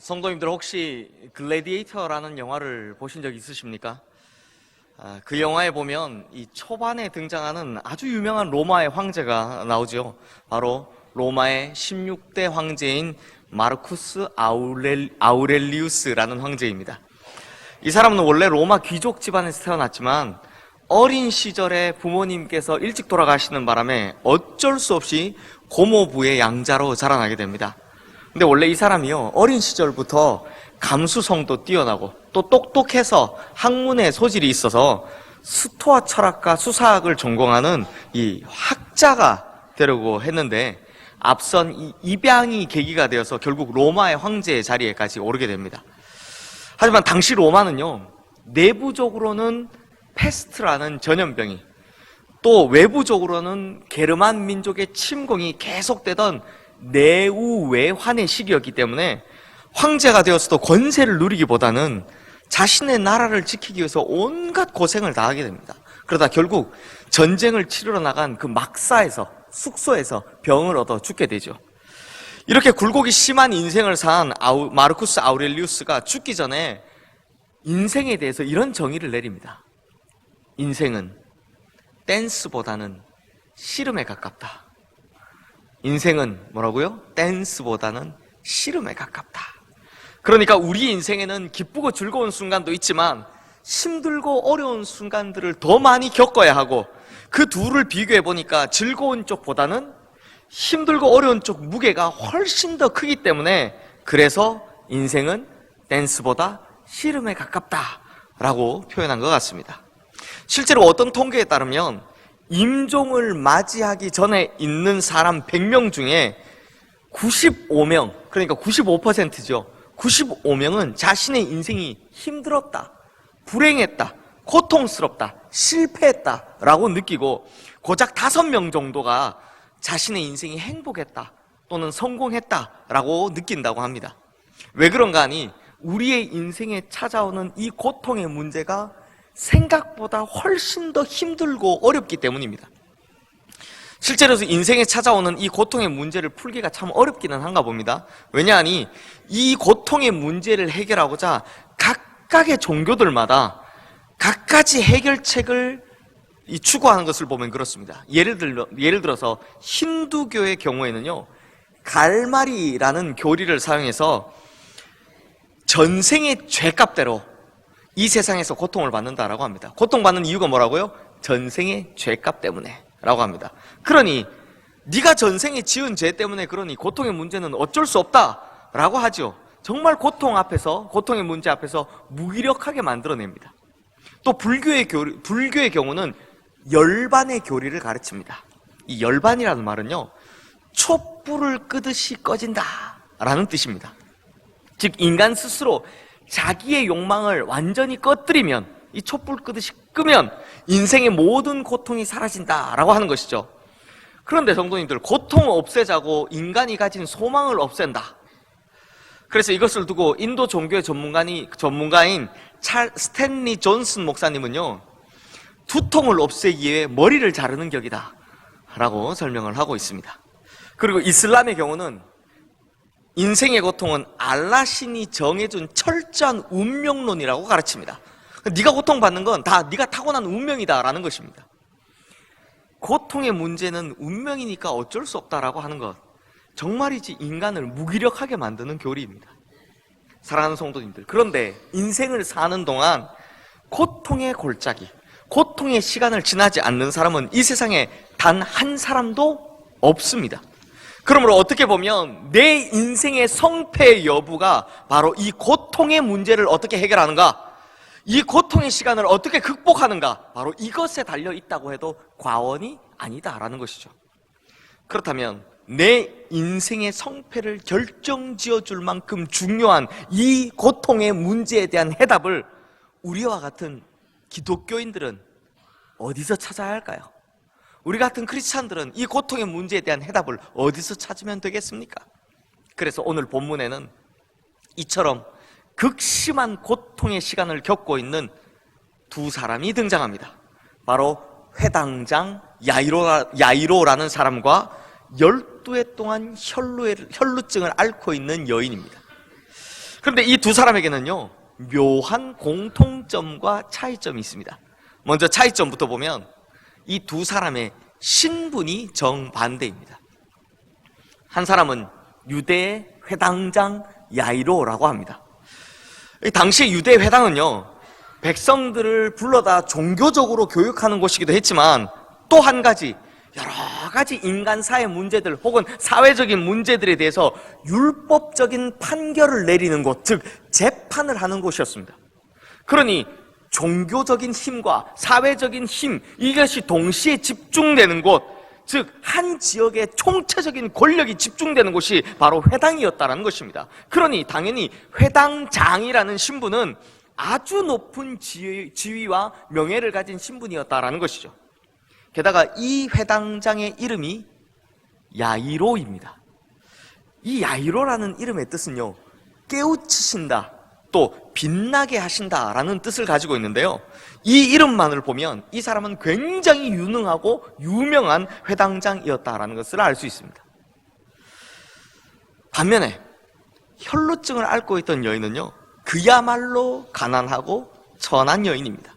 성도님들 혹시 글래디에이터라는 영화를 보신 적 있으십니까? 그 영화에 보면 이 초반에 등장하는 아주 유명한 로마의 황제가 나오죠. 바로 로마의 16대 황제인 마르쿠스 아우렐리우스라는 황제입니다. 이 사람은 원래 로마 귀족 집안에서 태어났지만 어린 시절에 부모님께서 일찍 돌아가시는 바람에 어쩔 수 없이 고모부의 양자로 자라나게 됩니다. 근데 원래 이 사람이요, 어린 시절부터 감수성도 뛰어나고 또 똑똑해서 학문에 소질이 있어서 스토아 철학과 수사학을 전공하는 이 학자가 되려고 했는데 앞선 이 입양이 계기가 되어서 결국 로마의 황제의 자리에까지 오르게 됩니다. 하지만 당시 로마는요, 내부적으로는 페스트라는 전염병이, 또 외부적으로는 게르만 민족의 침공이 계속되던 내우외환의 시기였기 때문에 황제가 되었어도 권세를 누리기보다는 자신의 나라를 지키기 위해서 온갖 고생을 다하게 됩니다. 그러다 결국 전쟁을 치르러 나간 그 막사에서, 숙소에서 병을 얻어 죽게 되죠. 이렇게 굴곡이 심한 인생을 산 마르쿠스 아우렐리우스가 죽기 전에 인생에 대해서 이런 정의를 내립니다. 인생은 댄스보다는 씨름에 가깝다. 인생은 뭐라고요? 댄스보다는 씨름에 가깝다. 그러니까 우리 인생에는 기쁘고 즐거운 순간도 있지만 힘들고 어려운 순간들을 더 많이 겪어야 하고, 그 둘을 비교해 보니까 즐거운 쪽보다는 힘들고 어려운 쪽 무게가 훨씬 더 크기 때문에, 그래서 인생은 댄스보다 씨름에 가깝다라고 표현한 것 같습니다. 실제로 어떤 통계에 따르면 임종을 맞이하기 전에 있는 사람 100명 중에 95명, 그러니까 95%죠. 95명은 자신의 인생이 힘들었다, 불행했다, 고통스럽다, 실패했다 라고 느끼고, 고작 5명 정도가 자신의 인생이 행복했다 또는 성공했다 라고 느낀다고 합니다. 왜 그런가 하니 우리의 인생에 찾아오는 이 고통의 문제가 생각보다 훨씬 더 힘들고 어렵기 때문입니다. 실제로 인생에 찾아오는 이 고통의 문제를 풀기가 참 어렵기는 한가 봅니다. 왜냐하니 이 고통의 문제를 해결하고자 각각의 종교들마다 각가지 해결책을 추구하는 것을 보면 그렇습니다. 예를 들어서 힌두교의 경우에는요, 갈말이라는 교리를 사용해서 전생의 죄값대로 이 세상에서 고통을 받는다라고 합니다. 고통받는 이유가 뭐라고요? 전생의 죄값 때문에 라고 합니다. 그러니 네가 전생에 지은 죄 때문에 그러니 고통의 문제는 어쩔 수 없다라고 하죠. 정말 고통의 문제 앞에서 무기력하게 만들어냅니다. 또 불교의 경우는 열반의 교리를 가르칩니다. 이 열반이라는 말은요, 촛불을 끄듯이 꺼진다 라는 뜻입니다. 즉 인간 스스로 자기의 욕망을 완전히 꺼뜨리면, 이 촛불 끄듯이 끄면 인생의 모든 고통이 사라진다라고 하는 것이죠. 그런데 성도님들, 고통을 없애자고 인간이 가진 소망을 없앤다. 그래서 이것을 두고 인도 종교의 전문가인 스탠리 존슨 목사님은요, 두통을 없애기 위해 머리를 자르는 격이다 라고 설명을 하고 있습니다. 그리고 이슬람의 경우는 인생의 고통은 알라 신이 정해준 철저한 운명론이라고 가르칩니다. 네가 고통받는 건 다 네가 타고난 운명이다라는 것입니다. 고통의 문제는 운명이니까 어쩔 수 없다라고 하는 것, 정말이지 인간을 무기력하게 만드는 교리입니다. 사랑하는 성도님들, 그런데 인생을 사는 동안 고통의 골짜기, 고통의 시간을 지나지 않는 사람은 이 세상에 단 한 사람도 없습니다. 그러므로 어떻게 보면 내 인생의 성패 여부가 바로 이 고통의 문제를 어떻게 해결하는가, 이 고통의 시간을 어떻게 극복하는가, 바로 이것에 달려 있다고 해도 과언이 아니다라는 것이죠. 그렇다면 내 인생의 성패를 결정지어줄 만큼 중요한 이 고통의 문제에 대한 해답을 우리와 같은 기독교인들은 어디서 찾아야 할까요? 우리 같은 크리스찬들은 이 고통의 문제에 대한 해답을 어디서 찾으면 되겠습니까? 그래서 오늘 본문에는 이처럼 극심한 고통의 시간을 겪고 있는 두 사람이 등장합니다. 바로 회당장 야이로라는 사람과 12해 동안 혈루증을 앓고 있는 여인입니다. 그런데 이 두 사람에게는요, 묘한 공통점과 차이점이 있습니다. 먼저 차이점부터 보면 이 두 사람의 신분이 정반대입니다. 한 사람은 유대의 회당장 야이로라고 합니다. 당시 유대 회당은요, 백성들을 불러다 종교적으로 교육하는 곳이기도 했지만 또 한 가지, 여러 가지 인간사의 문제들 혹은 사회적인 문제들에 대해서 율법적인 판결을 내리는 곳, 즉 재판을 하는 곳이었습니다. 그러니 종교적인 힘과 사회적인 힘, 이것이 동시에 집중되는 곳, 즉 한 지역의 총체적인 권력이 집중되는 곳이 바로 회당이었다는 것입니다. 그러니 당연히 회당장이라는 신분은 아주 높은 지위와 명예를 가진 신분이었다는 것이죠. 게다가 이 회당장의 이름이 야이로입니다. 이 야이로라는 이름의 뜻은요, 깨우치신다, 또 빛나게 하신다라는 뜻을 가지고 있는데요, 이 이름만을 보면 이 사람은 굉장히 유능하고 유명한 회당장이었다라는 것을 알 수 있습니다. 반면에 혈루증을 앓고 있던 여인은요, 그야말로 가난하고 천한 여인입니다.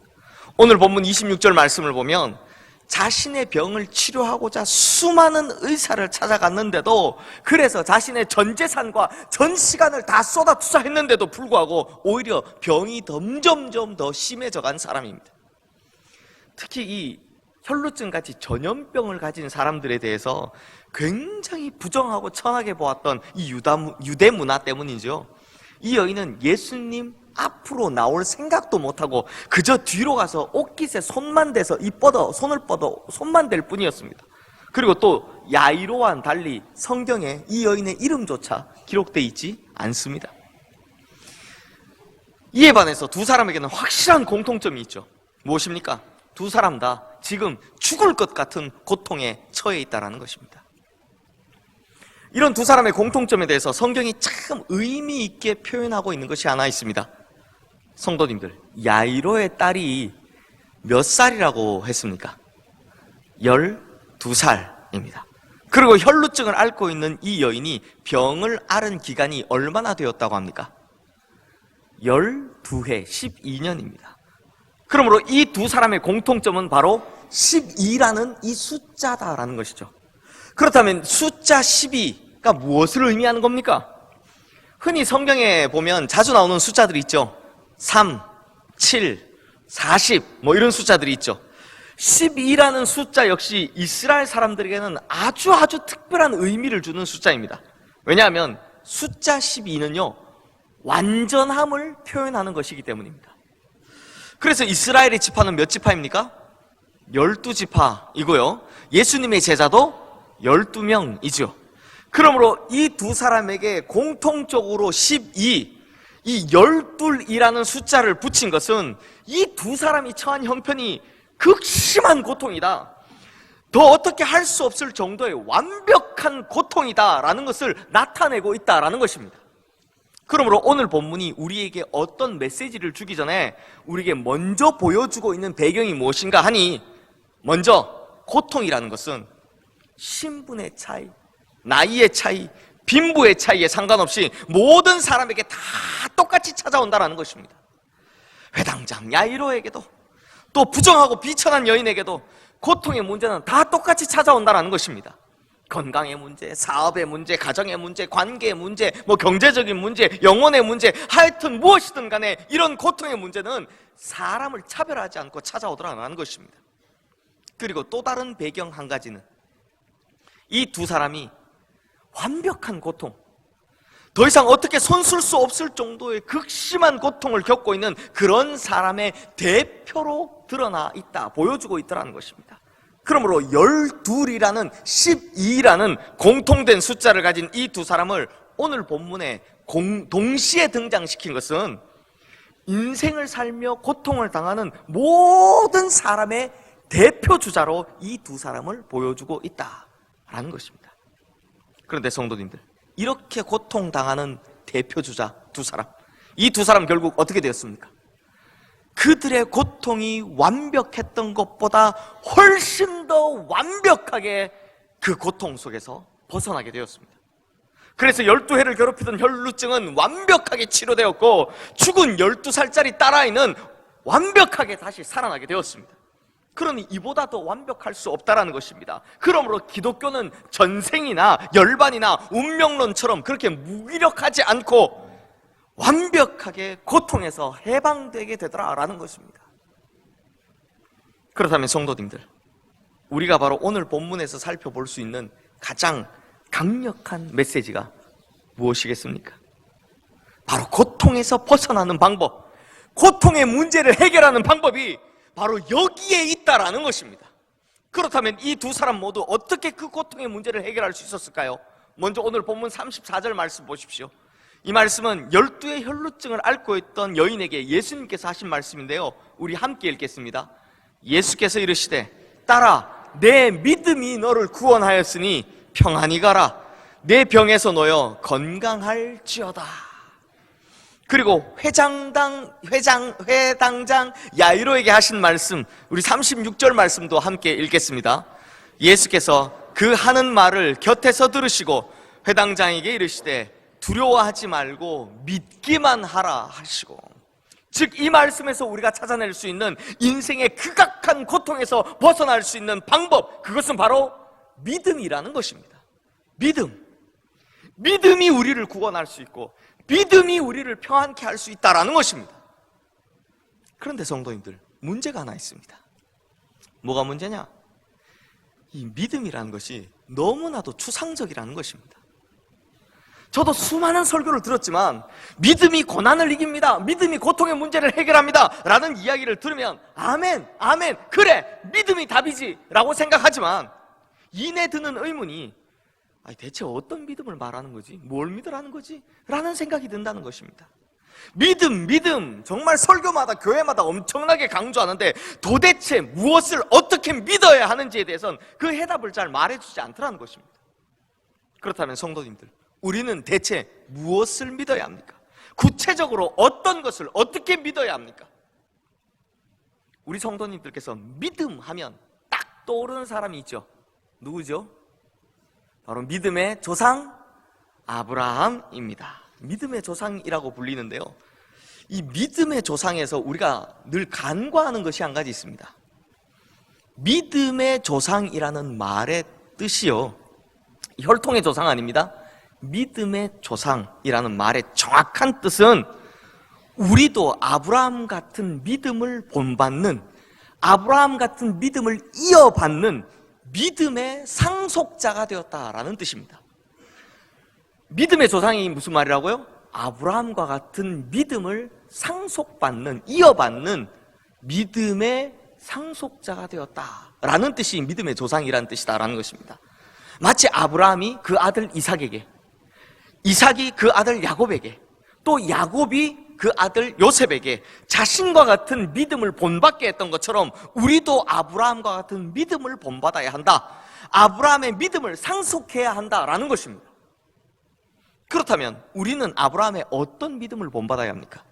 오늘 본문 26절 말씀을 보면 자신의 병을 치료하고자 수많은 의사를 찾아갔는데도, 그래서 자신의 전 재산과 전 시간을 다 쏟아 투자했는데도 불구하고 오히려 병이 점점점 더 심해져 간 사람입니다. 특히 이 혈루증같이 전염병을 가진 사람들에 대해서 굉장히 부정하고 천하게 보았던 이 유대 문화 때문이죠. 이 여인은 예수님 앞으로 나올 생각도 못하고 그저 뒤로 가서 옷깃에 손만 대서 손을 뻗어 손만 댈 뿐이었습니다. 그리고 또 야이로와는 달리 성경에 이 여인의 이름조차 기록되어 있지 않습니다. 이에 반해서 두 사람에게는 확실한 공통점이 있죠. 무엇입니까? 두 사람 다 지금 죽을 것 같은 고통에 처해 있다는 것입니다. 이런 두 사람의 공통점에 대해서 성경이 참 의미 있게 표현하고 있는 것이 하나 있습니다. 성도님들, 야이로의 딸이 몇 살이라고 했습니까? 12살입니다. 그리고 혈루증을 앓고 있는 이 여인이 병을 앓은 기간이 얼마나 되었다고 합니까? 12해, 12년입니다. 그러므로 이 두 사람의 공통점은 바로 12라는 이 숫자다라는 것이죠. 그렇다면 숫자 12가 무엇을 의미하는 겁니까? 흔히 성경에 보면 자주 나오는 숫자들이 있죠. 3, 7, 40 이런 숫자들이 있죠. 12라는 숫자 역시 이스라엘 사람들에게는 아주 특별한 의미를 주는 숫자입니다. 왜냐하면 숫자 12는요, 완전함을 표현하는 것이기 때문입니다. 그래서 이스라엘의 지파는 몇 지파입니까? 12지파이고요. 예수님의 제자도 12명이죠. 그러므로 이 두 사람에게 공통적으로 12, 이 12이라는 숫자를 붙인 것은 이 두 사람이 처한 형편이 극심한 고통이다, 더 어떻게 할 수 없을 정도의 완벽한 고통이다라는 것을 나타내고 있다라는 것입니다. 그러므로 오늘 본문이 우리에게 어떤 메시지를 주기 전에 우리에게 먼저 보여주고 있는 배경이 무엇인가 하니, 먼저 고통이라는 것은 신분의 차이, 나이의 차이, 빈부의 차이에 상관없이 모든 사람에게 다 똑같이 찾아온다는 것입니다. 회당장 야이로에게도, 또 부정하고 비천한 여인에게도 고통의 문제는 다 똑같이 찾아온다는 것입니다. 건강의 문제, 사업의 문제, 가정의 문제, 관계의 문제, 경제적인 문제, 영혼의 문제, 하여튼 무엇이든 간에 이런 고통의 문제는 사람을 차별하지 않고 찾아오더라는 것입니다. 그리고 또 다른 배경 한 가지는 이 두 사람이 완벽한 고통, 더 이상 어떻게 손쓸 수 없을 정도의 극심한 고통을 겪고 있는 그런 사람의 대표로 드러나 있다, 보여주고 있다는 것입니다. 그러므로 12이라는 12라는 공통된 숫자를 가진 이 두 사람을 오늘 본문에 동시에 등장시킨 것은 인생을 살며 고통을 당하는 모든 사람의 대표 주자로 이 두 사람을 보여주고 있다라는 것입니다. 그런데 성도님들, 이렇게 고통당하는 대표 주자 두 사람, 이 두 사람 결국 어떻게 되었습니까? 그들의 고통이 완벽했던 것보다 훨씬 더 완벽하게 그 고통 속에서 벗어나게 되었습니다. 그래서 12해를 괴롭히던 혈루증은 완벽하게 치료되었고 죽은 12살짜리 딸아이는 완벽하게 다시 살아나게 되었습니다. 그러니 이보다 더 완벽할 수 없다라는 것입니다. 그러므로 기독교는 전생이나 열반이나 운명론처럼 그렇게 무기력하지 않고 완벽하게 고통에서 해방되게 되더라라는 것입니다. 그렇다면 성도님들, 우리가 바로 오늘 본문에서 살펴볼 수 있는 가장 강력한 메시지가 무엇이겠습니까? 바로 고통에서 벗어나는 방법, 고통의 문제를 해결하는 방법이 바로 여기에 있다라는 것입니다. 그렇다면 이 두 사람 모두 어떻게 그 고통의 문제를 해결할 수 있었을까요? 먼저 오늘 본문 34절 말씀 보십시오. 이 말씀은 12의 혈루증을 앓고 있던 여인에게 예수님께서 하신 말씀인데요, 우리 함께 읽겠습니다. 예수께서 이르시되 딸아, 내 믿음이 너를 구원하였으니 평안히 가라. 내 병에서 놓여 건강할지어다. 그리고 회당장 야이로에게 하신 말씀, 우리 36절 말씀도 함께 읽겠습니다. 예수께서 그 하는 말을 곁에서 들으시고 회당장에게 이르시되 두려워하지 말고 믿기만 하라 하시고, 즉 이 말씀에서 우리가 찾아낼 수 있는 인생의 극악한 고통에서 벗어날 수 있는 방법, 그것은 바로 믿음이라는 것입니다. 믿음이 우리를 구원할 수 있고 믿음이 우리를 평안케 할 수 있다라는 것입니다. 그런데 성도님들, 문제가 하나 있습니다. 뭐가 문제냐? 이 믿음이라는 것이 너무나도 추상적이라는 것입니다. 저도 수많은 설교를 들었지만 믿음이 고난을 이깁니다, 믿음이 고통의 문제를 해결합니다 라는 이야기를 들으면 아멘, 그래, 믿음이 답이지 라고 생각하지만 이내 드는 의문이, 대체 어떤 믿음을 말하는 거지? 뭘 믿으라는 거지? 라는 생각이 든다는 것입니다. 믿음, 정말 설교마다 교회마다 엄청나게 강조하는데 도대체 무엇을 어떻게 믿어야 하는지에 대해서는 그 해답을 잘 말해주지 않더라는 것입니다. 그렇다면 성도님들, 우리는 대체 무엇을 믿어야 합니까? 구체적으로 어떤 것을 어떻게 믿어야 합니까? 우리 성도님들께서 믿음 하면 딱 떠오르는 사람이 있죠. 누구죠? 바로 믿음의 조상 아브라함입니다. 믿음의 조상이라고 불리는데요, 이 믿음의 조상에서 우리가 늘 간과하는 것이 한 가지 있습니다. 믿음의 조상이라는 말의 뜻이요, 혈통의 조상 아닙니다. 믿음의 조상이라는 말의 정확한 뜻은 우리도 아브라함 같은 믿음을 본받는, 아브라함 같은 믿음을 이어받는 믿음의 상속자가 되었다라는 뜻입니다. 믿음의 조상이 무슨 말이라고요? 아브라함과 같은 믿음을 상속받는, 이어받는 믿음의 상속자가 되었다라는 뜻이 믿음의 조상이라는 뜻이다라는 것입니다. 마치 아브라함이 그 아들 이삭에게, 이삭이 그 아들 야곱에게, 또 야곱이 그 아들 요셉에게 자신과 같은 믿음을 본받게 했던 것처럼 우리도 아브라함과 같은 믿음을 본받아야 한다, 아브라함의 믿음을 상속해야 한다라는 것입니다. 그렇다면 우리는 아브라함의 어떤 믿음을 본받아야 합니까?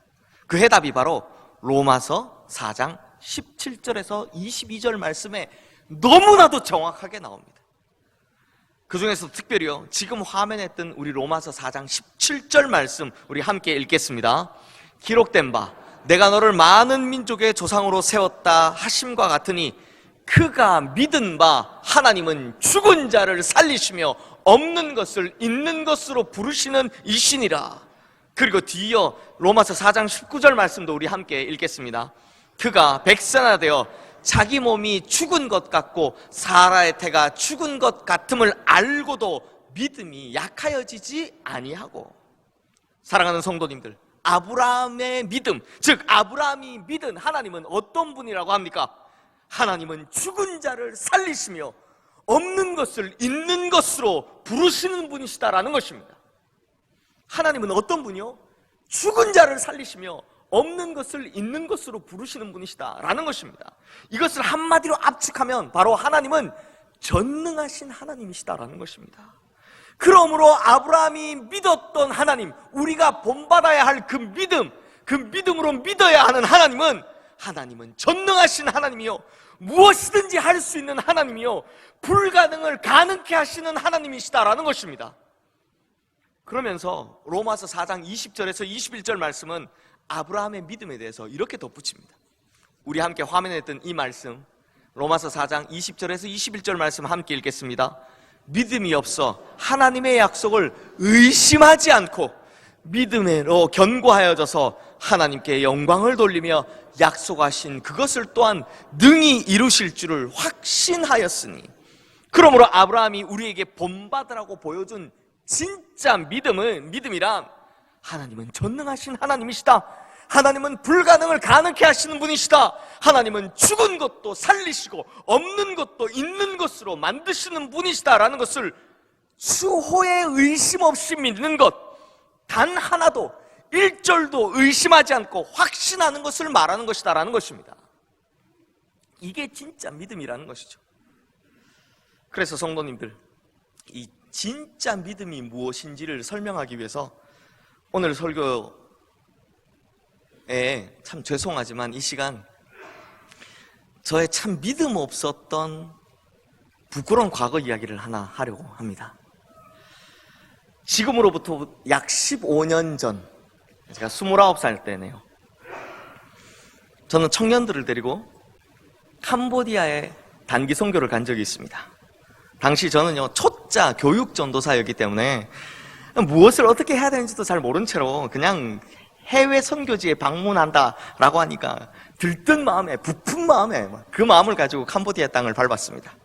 그 해답이 바로 로마서 4장 17절에서 22절 말씀에 너무나도 정확하게 나옵니다. 그 중에서 특별히요, 지금 화면에 뜬 우리 로마서 4장 17절 말씀 우리 함께 읽겠습니다. 기록된 바 내가 너를 많은 민족의 조상으로 세웠다 하심과 같으니 그가 믿은 바 하나님은 죽은 자를 살리시며 없는 것을 있는 것으로 부르시는 이시니라. 그리고 뒤이어 로마서 4장 19절 말씀도 우리 함께 읽겠습니다. 그가 백세나 되어 자기 몸이 죽은 것 같고 사라의 태가 죽은 것 같음을 알고도 믿음이 약하여지지 아니하고. 사랑하는 성도님들, 아브라함의 믿음, 즉 아브라함이 믿은 하나님은 어떤 분이라고 합니까? 하나님은 죽은 자를 살리시며 없는 것을 있는 것으로 부르시는 분이시다라는 것입니다. 하나님은 어떤 분이요? 죽은 자를 살리시며 없는 것을 있는 것으로 부르시는 분이시다라는 것입니다. 이것을 한마디로 압축하면 바로 하나님은 전능하신 하나님이시다라는 것입니다. 그러므로 아브라함이 믿었던 하나님, 우리가 본받아야 할 그 믿음, 그 믿음으로 믿어야 하는 하나님은 전능하신 하나님이요, 무엇이든지 할 수 있는 하나님이요, 불가능을 가능케 하시는 하나님이시다라는 것입니다. 그러면서 로마서 4장 20절에서 21절 말씀은 아브라함의 믿음에 대해서 이렇게 덧붙입니다. 우리 함께 화면에 뜬 이 말씀, 로마서 4장 20절에서 21절 말씀 함께 읽겠습니다. 믿음이 없어 하나님의 약속을 의심하지 않고 믿음으로 견고하여져서 하나님께 영광을 돌리며 약속하신 그것을 또한 능히 이루실 줄을 확신하였으니, 그러므로 아브라함이 우리에게 본받으라고 보여준 진짜 믿음이란 하나님은 전능하신 하나님이시다, 하나님은 불가능을 가능케 하시는 분이시다, 하나님은 죽은 것도 살리시고 없는 것도 있는 것으로 만드시는 분이시다라는 것을 수호의 의심 없이 믿는 것, 단 하나도 1절도 의심하지 않고 확신하는 것을 말하는 것이다라는 것입니다. 이게 진짜 믿음이라는 것이죠. 그래서 성도님들, 이 진짜 믿음이 무엇인지를 설명하기 위해서 오늘 설교에 참 죄송하지만 이 시간 저의 참 믿음 없었던 부끄러운 과거 이야기를 하나 하려고 합니다. 지금으로부터 약 15년 전, 제가 29살 때네요. 저는 청년들을 데리고 캄보디아에 단기 선교를 간 적이 있습니다. 당시 저는요, 초짜 교육 전도사였기 때문에 무엇을 어떻게 해야 되는지도 잘 모른 채로 그냥 해외 선교지에 방문한다라고 하니까 들뜬 마음에, 부푼 마음에 그 마음을 가지고 캄보디아 땅을 밟았습니다.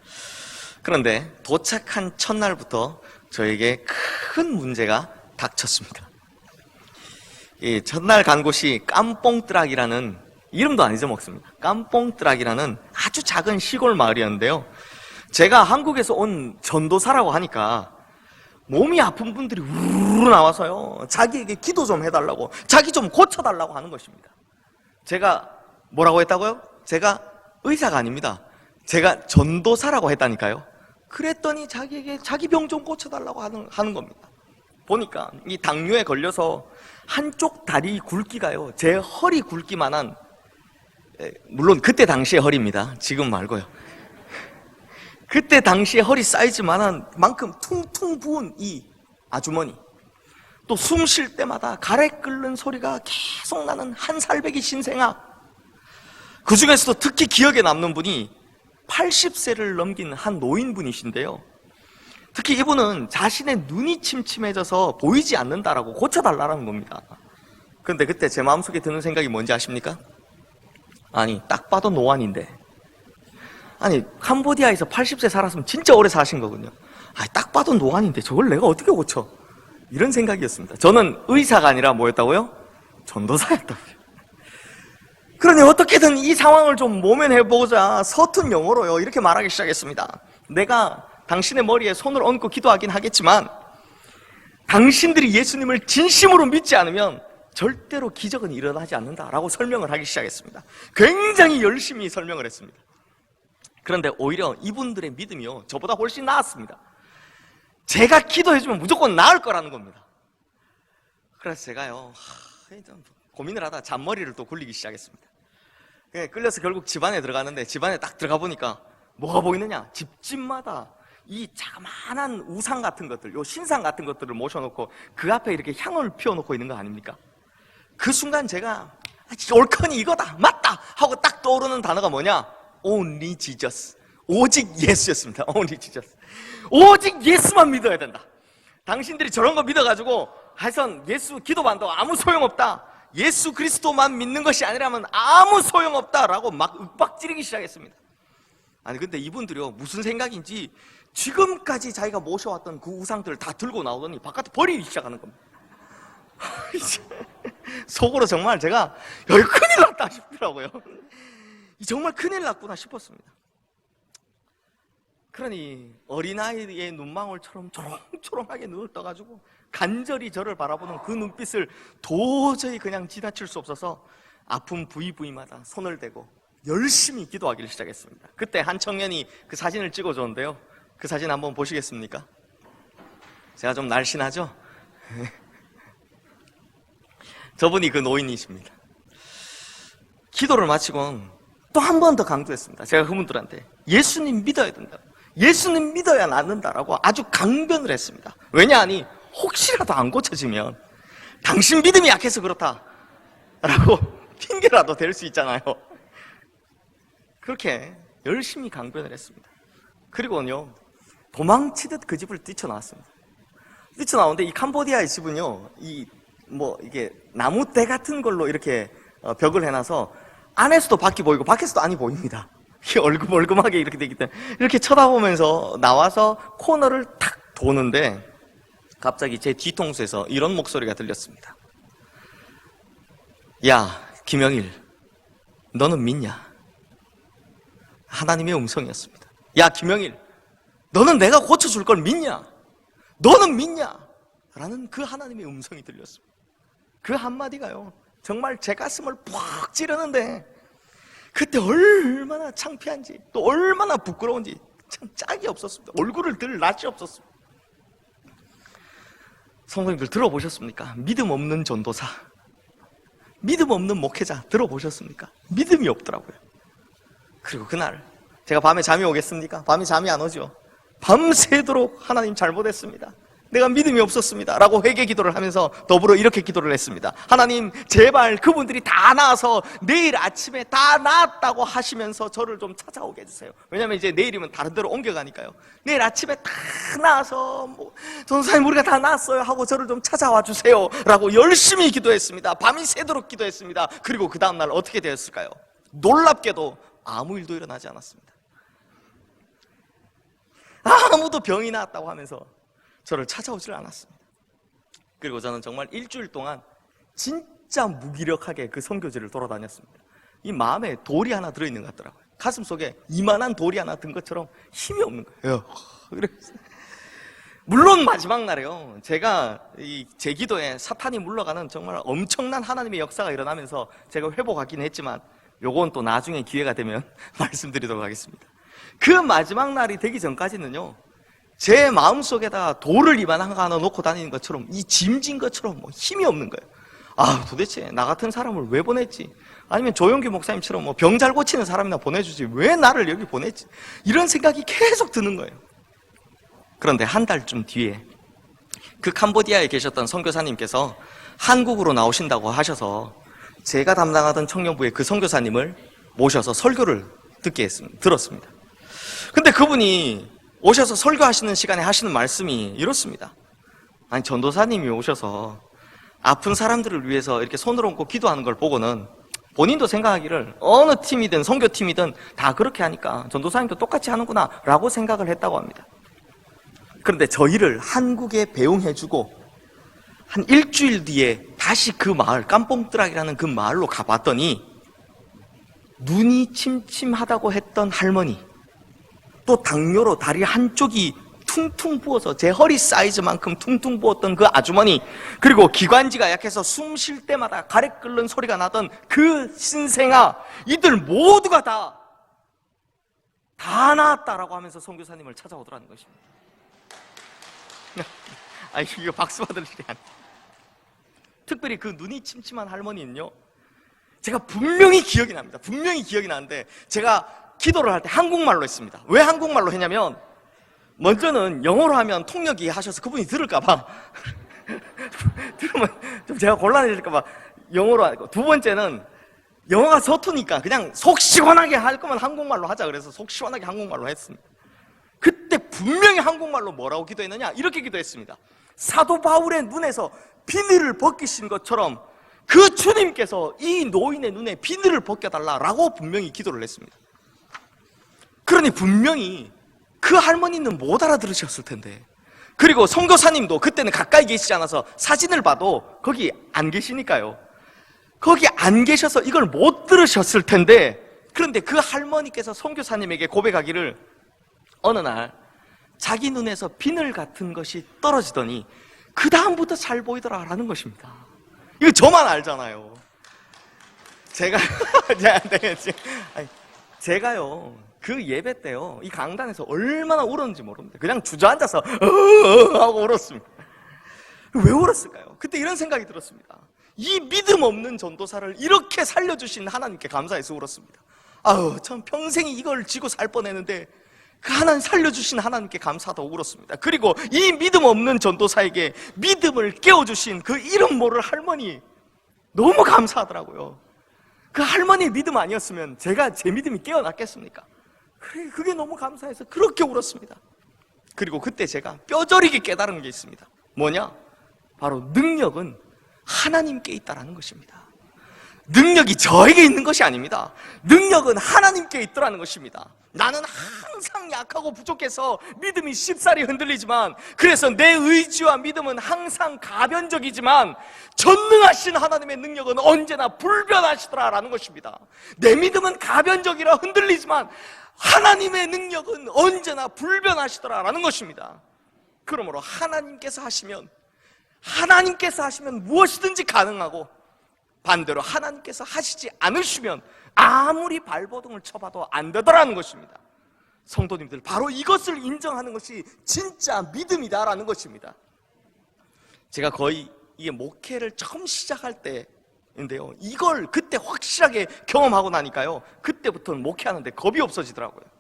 그런데 도착한 첫날부터 저에게 큰 문제가 닥쳤습니다. 이 첫날 간 곳이 깜뽕뜨락이라는, 이름도 안 잊어먹습니다. 깜뽕뜨락이라는 아주 작은 시골 마을이었는데요, 제가 한국에서 온 전도사라고 하니까 몸이 아픈 분들이 우르르 나와서요, 자기에게 기도 좀 해달라고, 자기 좀 고쳐달라고 하는 것입니다. 제가 뭐라고 했다고요? 제가 의사가 아닙니다. 제가 전도사라고 했다니까요. 그랬더니 자기에게 자기 병 좀 고쳐달라고 하는 겁니다. 보니까 이 당뇨에 걸려서 한쪽 다리 굵기가요, 제 허리 굵기만한, 물론 그때 당시의 허리입니다. 지금 말고요. 그때 당시의 허리 사이즈만한 만큼 퉁퉁 부은 이 아주머니, 또 숨 쉴 때마다 가래 끓는 소리가 계속 나는 한살배기 신생아, 그 중에서도 특히 기억에 남는 분이 80세를 넘긴 한 노인분이신데요, 특히 이분은 자신의 눈이 침침해져서 보이지 않는다라고 고쳐달라는 겁니다. 그런데 그때 제 마음속에 드는 생각이 뭔지 아십니까? 아니, 딱 봐도 노안인데, 아니 캄보디아에서 80세 살았으면 진짜 오래 사신 거군요. 아니, 딱 봐도 노안인데 저걸 내가 어떻게 고쳐? 이런 생각이었습니다. 저는 의사가 아니라 뭐였다고요? 전도사였다고요. 그러니 어떻게든 이 상황을 좀 모면해보자 서툰 영어로요, 이렇게 말하기 시작했습니다. 내가 당신의 머리에 손을 얹고 기도하긴 하겠지만 당신들이 예수님을 진심으로 믿지 않으면 절대로 기적은 일어나지 않는다라고 설명을 하기 시작했습니다. 굉장히 열심히 설명을 했습니다. 그런데 오히려 이분들의 믿음이요, 저보다 훨씬 나았습니다. 제가 기도해주면 무조건 나을 거라는 겁니다. 그래서 제가요, 고민을 하다 잔머리를 또 굴리기 시작했습니다. 끌려서 결국 집안에 들어가는데, 집안에 딱 들어가 보니까 뭐가 보이느냐, 집집마다 이 자그마한 우상 같은 것들, 요 신상 같은 것들을 모셔놓고 그 앞에 이렇게 향을 피워놓고 있는 거 아닙니까? 그 순간 제가 옳거니 이거다, 맞다 하고 딱 떠오르는 단어가 뭐냐? Only Jesus, 오직 예수였습니다. Only Jesus, 오직 예수만 믿어야 된다. 당신들이 저런 거 믿어가지고 하여튼 예수 기도반도 아무 소용없다, 예수 그리스도만 믿는 것이 아니라면 아무 소용없다라고 막 윽박지르기 시작했습니다. 아니 근데 이분들이요, 무슨 생각인지 지금까지 자기가 모셔왔던 그 우상들을 다 들고 나오더니 바깥에 버리기 시작하는 겁니다. 속으로 정말 제가 여기 큰일 났다 싶더라고요. 정말 큰일 났구나 싶었습니다. 그러니 어린아이의 눈망울처럼 초롱초롱하게 눈을 떠가지고 간절히 저를 바라보는 그 눈빛을 도저히 그냥 지나칠 수 없어서 아픈 부위부위마다 손을 대고 열심히 기도하기를 시작했습니다. 그때 한 청년이 그 사진을 찍어줬는데요, 그 사진 한번 보시겠습니까? 제가 좀 날씬하죠? 저분이 그 노인이십니다. 기도를 마치곤 또 한 번 더 강조했습니다. 제가 그분들한테 예수님 믿어야 된다, 예수님 믿어야 낫는다라고 아주 강변을 했습니다. 왜냐하니 혹시라도 안 고쳐지면 당신 믿음이 약해서 그렇다 라고 핑계라도 댈 수 있잖아요. 그렇게 열심히 강변을 했습니다. 그리고는요, 도망치듯 그 집을 뛰쳐나왔습니다. 뛰쳐나오는데 이 캄보디아의 집은요, 이게 나무대 같은 걸로 이렇게 벽을 해놔서 안에서도 밖이 보이고 밖에서도 안이 보입니다. 이게 얼금얼금하게 이렇게 되기 때문에 이렇게 쳐다보면서 나와서 코너를 탁 도는데 갑자기 제 뒤통수에서 이런 목소리가 들렸습니다. 야, 김영일, 너는 믿냐? 하나님의 음성이었습니다. 야, 김영일, 너는 내가 고쳐줄 걸 믿냐? 너는 믿냐? 라는 그 하나님의 음성이 들렸습니다. 그 한마디가요, 정말 제 가슴을 푹 찌르는데 그때 얼마나 창피한지 또 얼마나 부끄러운지 참 짝이 없었습니다. 얼굴을 들 낯이 없었습니다. 성도님들 들어보셨습니까? 믿음 없는 전도사, 믿음 없는 목회자 들어보셨습니까? 믿음이 없더라고요. 그리고 그날 제가 밤에 잠이 오겠습니까? 밤에 잠이 안 오죠. 밤새도록 하나님 잘못했습니다, 내가 믿음이 없었습니다 라고 회개 기도를 하면서 더불어 이렇게 기도를 했습니다. 하나님, 제발 그분들이 다 나아서 내일 아침에 다 나았다고 하시면서 저를 좀 찾아오게 해주세요. 왜냐면 이제 내일이면 다른 데로 옮겨가니까요. 내일 아침에 다 나아서 전도사님 우리가 다 나았어요 하고 저를 좀 찾아와 주세요 라고 열심히 기도했습니다. 밤이 새도록 기도했습니다. 그리고 그 다음날 어떻게 되었을까요? 놀랍게도 아무 일도 일어나지 않았습니다. 아무도 병이 나았다고 하면서 저를 찾아오질 않았습니다. 그리고 저는 정말 일주일 동안 진짜 무기력하게 그 선교지를 돌아다녔습니다. 이 마음에 돌이 하나 들어있는 것 같더라고요. 가슴 속에 이만한 돌이 하나 든 것처럼 힘이 없는 거예요. 물론 마지막 날에요, 제가 제 기도에 사탄이 물러가는 정말 엄청난 하나님의 역사가 일어나면서 제가 회복하긴 했지만 요건 또 나중에 기회가 되면 말씀드리도록 하겠습니다. 그 마지막 날이 되기 전까지는요, 제 마음속에다 돌을 이만한 거 하나 놓고 다니는 것처럼, 이 짐진 것처럼 힘이 없는 거예요. 아, 도대체 나 같은 사람을 왜 보냈지? 아니면 조용기 목사님처럼 병 잘 고치는 사람이나 보내주지 왜 나를 여기 보냈지? 이런 생각이 계속 드는 거예요. 그런데 한 달쯤 뒤에 그 캄보디아에 계셨던 선교사님께서 한국으로 나오신다고 하셔서 제가 담당하던 청년부의 그 선교사님을 모셔서 설교를 들었습니다. 근데 그분이 오셔서 설교하시는 시간에 하시는 말씀이 이렇습니다. 아니, 전도사님이 오셔서 아픈 사람들을 위해서 이렇게 손을 얹고 기도하는 걸 보고는 본인도 생각하기를 어느 팀이든 선교팀이든 다 그렇게 하니까 전도사님도 똑같이 하는구나 라고 생각을 했다고 합니다. 그런데 저희를 한국에 배웅해주고 한 일주일 뒤에 다시 그 마을, 깜뽕뜨락이라는 그 마을로 가봤더니 눈이 침침하다고 했던 할머니, 또 당뇨로 다리 한쪽이 퉁퉁 부어서 제 허리 사이즈만큼 퉁퉁 부었던 그 아주머니, 그리고 기관지가 약해서 숨 쉴 때마다 가래 끓는 소리가 나던 그 신생아, 이들 모두가 다 나았다라고 하면서 선교사님을 찾아오더라는 것입니다. 아, 이거 박수 받을 일이 아니에요. 특별히 그 눈이 침침한 할머니는요, 제가 분명히 기억이 납니다. 분명히 기억이 나는데 제가 기도를 할 때 한국말로 했습니다. 왜 한국말로 했냐면, 먼저는 영어로 하면 통역이 하셔서 그분이 들을까봐 들으면 좀 제가 곤란해질까봐 영어로 하고, 두 번째는 영어가 서투니까 그냥 속 시원하게 할 거면 한국말로 하자 그래서 속 시원하게 한국말로 했습니다. 그때 분명히 한국말로 뭐라고 기도했느냐, 이렇게 기도했습니다. 사도 바울의 눈에서 비늘을 벗기신 것처럼 그 주님께서 이 노인의 눈에 비늘을 벗겨달라라고 분명히 기도를 했습니다. 그러니 분명히 그 할머니는 못 알아들으셨을 텐데, 그리고 선교사님도 그때는 가까이 계시지 않아서 사진을 봐도 거기 안 계시니까요, 거기 안 계셔서 이걸 못 들으셨을 텐데, 그런데 그 할머니께서 선교사님에게 고백하기를 어느 날 자기 눈에서 비늘 같은 것이 떨어지더니 그 다음부터 잘 보이더라라는 것입니다. 이거 저만 알잖아요. 제가요 그 예배 때요 이 강단에서 얼마나 울었는지 모릅니다. 그냥 주저앉아서 하고 울었습니다. 왜 울었을까요? 그때 이런 생각이 들었습니다. 이 믿음 없는 전도사를 이렇게 살려주신 하나님께 감사해서 울었습니다. 아유, 참 평생이 이걸 지고 살 뻔했는데 그 하나님 살려주신 하나님께 감사하다고 울었습니다. 그리고 이 믿음 없는 전도사에게 믿음을 깨워주신 그 이름 모를 할머니, 너무 감사하더라고요. 그 할머니의 믿음 아니었으면 제가 제 믿음이 깨어났겠습니까? 그게 너무 감사해서 그렇게 울었습니다. 그리고 그때 제가 뼈저리게 깨달은 게 있습니다. 뭐냐? 바로 능력은 하나님께 있다라는 것입니다. 능력이 저에게 있는 것이 아닙니다. 능력은 하나님께 있더라는 것입니다. 나는 항상 약하고 부족해서 믿음이 쉽사리 흔들리지만, 그래서 내 의지와 믿음은 항상 가변적이지만 전능하신 하나님의 능력은 언제나 불변하시더라라는 것입니다. 내 믿음은 가변적이라 흔들리지만 하나님의 능력은 언제나 불변하시더라라는 것입니다. 그러므로 하나님께서 하시면 무엇이든지 가능하고, 반대로 하나님께서 하시지 않으시면 아무리 발버둥을 쳐봐도 안 되더라는 것입니다. 성도님들, 바로 이것을 인정하는 것이 진짜 믿음이다라는 것입니다. 제가 거의 이게 목회를 처음 시작할 때인데요, 이걸 그때 확실하게 경험하고 나니까요, 그때부터는 목회하는데 겁이 없어지더라고요.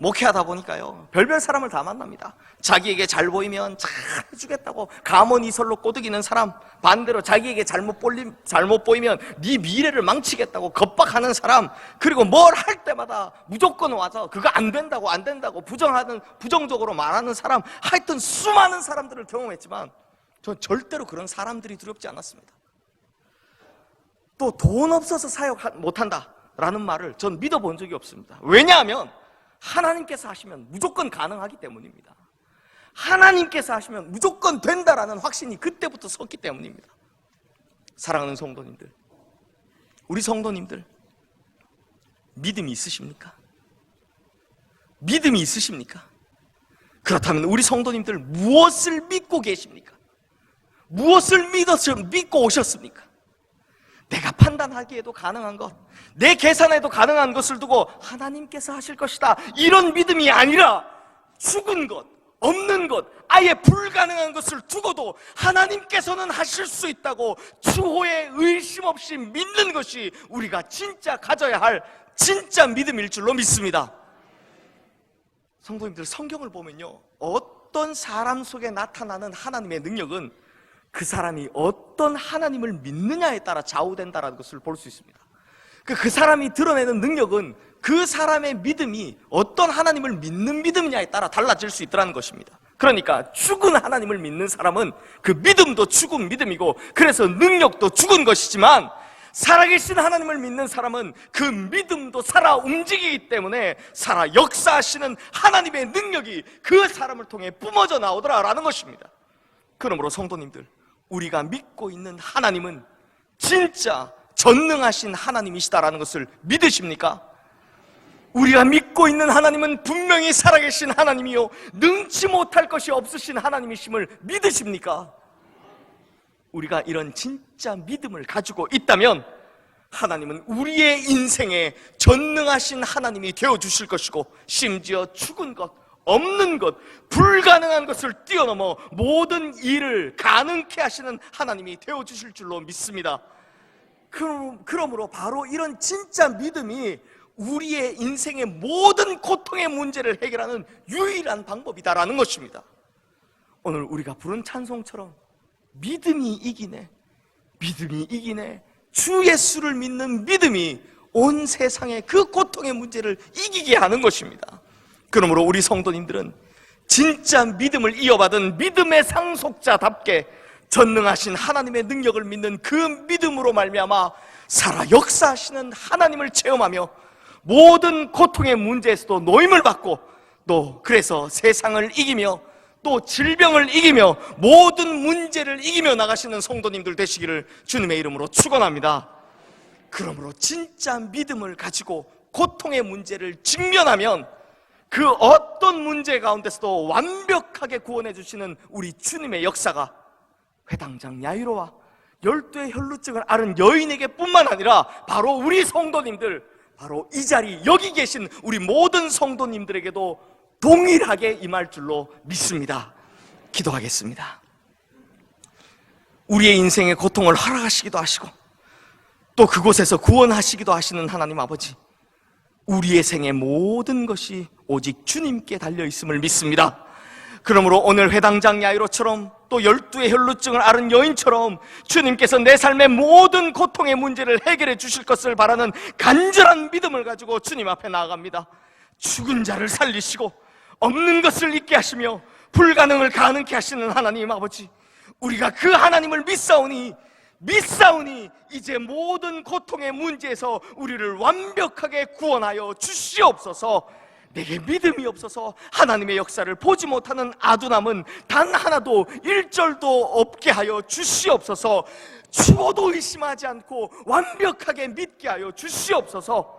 목회하다 보니까요, 별별 사람을 다 만납니다. 자기에게 잘 보이면 잘 해주겠다고 가문이설로 꼬드기는 사람, 반대로 자기에게 잘못 보이면 네 미래를 망치겠다고 겁박하는 사람, 그리고 뭘 할 때마다 무조건 와서 그거 안 된다고 부정적으로 말하는 사람, 하여튼 수많은 사람들을 경험했지만 전 절대로 그런 사람들이 두렵지 않았습니다. 또 돈 없어서 사역 못한다 라는 말을 전 믿어본 적이 없습니다. 왜냐하면 하나님께서 하시면 무조건 가능하기 때문입니다. 하나님께서 하시면 무조건 된다라는 확신이 그때부터 섰기 때문입니다. 사랑하는 성도님들, 우리 성도님들 믿음이 있으십니까? 믿음이 있으십니까? 그렇다면 우리 성도님들 무엇을 믿고 계십니까? 무엇을 믿고 오셨습니까? 내가 판단하기에도 가능한 것, 내 계산에도 가능한 것을 두고 하나님께서 하실 것이다, 이런 믿음이 아니라 죽은 것, 없는 것, 아예 불가능한 것을 두고도 하나님께서는 하실 수 있다고 추호에 의심 없이 믿는 것이 우리가 진짜 가져야 할 진짜 믿음일 줄로 믿습니다. 성도님들, 성경을 보면요, 어떤 사람 속에 나타나는 하나님의 능력은 그 사람이 어떤 하나님을 믿느냐에 따라 좌우된다는 것을 볼 수 있습니다. 그 사람이 드러내는 능력은 그 사람의 믿음이 어떤 하나님을 믿는 믿음이냐에 따라 달라질 수 있다는 것입니다. 그러니까 죽은 하나님을 믿는 사람은 그 믿음도 죽은 믿음이고, 그래서 능력도 죽은 것이지만, 살아계신 하나님을 믿는 사람은 그 믿음도 살아 움직이기 때문에 살아 역사하시는 하나님의 능력이 그 사람을 통해 뿜어져 나오더라라는 것입니다. 그러므로 성도님들, 우리가 믿고 있는 하나님은 진짜 전능하신 하나님이시다라는 것을 믿으십니까? 우리가 믿고 있는 하나님은 분명히 살아계신 하나님이요, 능치 못할 것이 없으신 하나님이심을 믿으십니까? 우리가 이런 진짜 믿음을 가지고 있다면 하나님은 우리의 인생에 전능하신 하나님이 되어주실 것이고, 심지어 죽은 것, 없는 것, 불가능한 것을 뛰어넘어 모든 일을 가능케 하시는 하나님이 되어주실 줄로 믿습니다. 그러므로 바로 이런 진짜 믿음이 우리의 인생의 모든 고통의 문제를 해결하는 유일한 방법이다라는 것입니다. 오늘 우리가 부른 찬송처럼 믿음이 이기네, 믿음이 이기네, 주 예수를 믿는 믿음이 온 세상의 그 고통의 문제를 이기게 하는 것입니다. 그러므로 우리 성도님들은 진짜 믿음을 이어받은 믿음의 상속자답게 전능하신 하나님의 능력을 믿는 그 믿음으로 말미암아 살아 역사하시는 하나님을 체험하며 모든 고통의 문제에서도 노임을 받고, 또 그래서 세상을 이기며 또 질병을 이기며 모든 문제를 이기며 나가시는 성도님들 되시기를 주님의 이름으로 축원합니다. 그러므로 진짜 믿음을 가지고 고통의 문제를 직면하면 그 어떤 문제 가운데서도 완벽하게 구원해 주시는 우리 주님의 역사가 회당장 야이로와 12의 혈루증을 앓은 여인에게 뿐만 아니라 바로 우리 성도님들, 바로 이 자리 여기 계신 우리 모든 성도님들에게도 동일하게 임할 줄로 믿습니다. 기도하겠습니다. 우리의 인생의 고통을 허락하시기도 하시고 또 그곳에서 구원하시기도 하시는 하나님 아버지, 우리의 생의 모든 것이 오직 주님께 달려있음을 믿습니다. 그러므로 오늘 회당장 야이로처럼 또 12의 혈루증을 앓은 여인처럼 주님께서 내 삶의 모든 고통의 문제를 해결해 주실 것을 바라는 간절한 믿음을 가지고 주님 앞에 나아갑니다. 죽은 자를 살리시고 없는 것을 있게 하시며 불가능을 가능케 하시는 하나님 아버지, 우리가 그 하나님을 믿사오니 이제 모든 고통의 문제에서 우리를 완벽하게 구원하여 주시옵소서. 내게 믿음이 없어서 하나님의 역사를 보지 못하는 아둔함은 단 하나도 1절도 없게 하여 주시옵소서. 죽어도 의심하지 않고 완벽하게 믿게 하여 주시옵소서.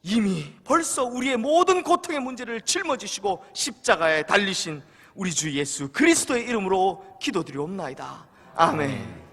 이미 벌써 우리의 모든 고통의 문제를 짊어지시고 십자가에 달리신 우리 주 예수 그리스도의 이름으로 기도드리옵나이다. 아멘.